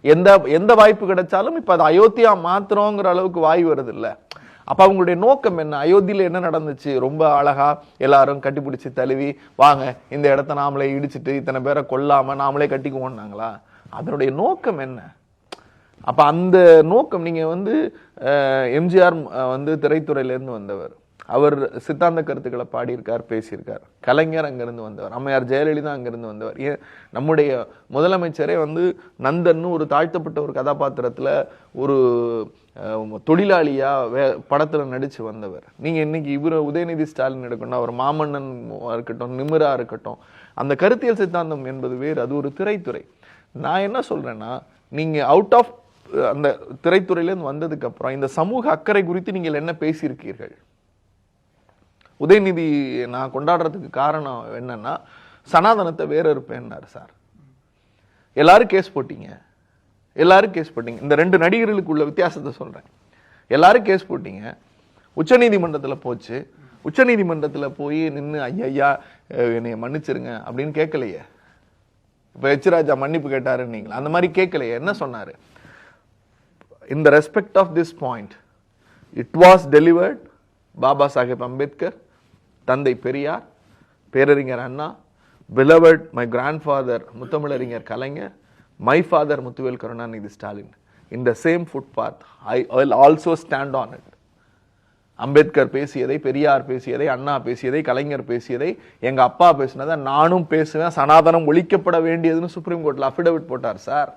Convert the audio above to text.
எந்த எந்த வாய்ப்பு கிடைச்சாலும் இப்ப அது அயோத்தியா மாத்திரங்கிற அளவுக்கு வாய் வருது இல்ல. அப்ப அவங்களுடைய நோக்கம் என்ன? அயோத்தியில என்ன நடந்துச்சு? ரொம்ப அழகா எல்லாரும் கட்டிப்பிடிச்சு தழுவி வாங்க இந்த இடத்த நாமளே இடிச்சிட்டு இத்தனை பேரை கொல்லாம நாமளே கட்டிக்குவோம்னாங்களா? அதனுடைய நோக்கம் என்ன? அப்ப அந்த நோக்கம் நீங்க எம்ஜிஆர் திரைத்துறையில இருந்து வந்தவர், அவர் சித்தாந்த கருத்துக்களை பாடியிருக்கார், பேசியிருக்கார். கலைஞர் அங்கிருந்து வந்தவர், அம்மையார் ஜெயலலிதா அங்கிருந்து வந்தவர். நம்முடைய முதலமைச்சரே நந்தன் ஒரு தாழ்த்தப்பட்ட ஒரு கதாபாத்திரத்துல ஒரு தொழிலாளியா படத்துல நடிச்சு வந்தவர். நீங்க இன்னைக்கு உதயநிதி ஸ்டாலின் எடுக்கணும், அவர் மாமன்னன் இருக்கட்டும், நிமிரா இருக்கட்டும், அந்த கருத்தியல் சித்தாந்தம் என்பது வேறு, அது ஒரு திரைத்துறை. நான் என்ன சொல்றேன்னா, நீங்க அவுட் ஆஃப் அந்த திரைத்துறையிலேருந்து வந்ததுக்கு அப்புறம் இந்த சமூக அக்கறை குறித்து நீங்கள் என்ன பேசியிருக்கீர்கள்? உதயநிதி நான் கொண்டாடுறதுக்கு காரணம் என்னன்னா, சனாதனத்தை வேற இருப்பேன்னாரு சார். எல்லாரும் கேஸ் போட்டீங்க, எல்லாரும் கேஸ் போட்டீங்க. இந்த ரெண்டு நடிகர்களுக்கு உள்ள வித்தியாசத்தை சொல்றேன். எல்லாரும் கேஸ் போட்டீங்க, உச்சநீதிமன்றத்தில் போச்சு. உச்சநீதிமன்றத்தில் போய் நின்று ஐயா என்னைய மன்னிச்சிருங்க அப்படின்னு கேட்கலையே. இப்ப எச் ராஜா மன்னிப்பு கேட்டாருன்னீங்களா? அந்த மாதிரி கேட்கலையே. என்ன சொன்னாரு? In the respect of this point, it was delivered Baba Saheb Ambedkar, தந்தை பெரியார், பேரறிஞர் அண்ணா, beloved my grandfather முத்தமிழறிஞர் கலைஞர், my father Muthuvel Karunanidhi Stalin, in the same footpath I will also stand on it. Ambedkar பேசியதை, பெரியார் பேசியதை, அண்ணா பேசியதை, கலைஞர் பேசியதை, எங்க அப்பா பேசினதை நானும் பேசுவேன். சனாதனம் ஒழிக்கப்பட வேண்டியதுன்னு சுப்ரீம் கோர்ட்ல அஃபிடவிட் போட்டார் சார்.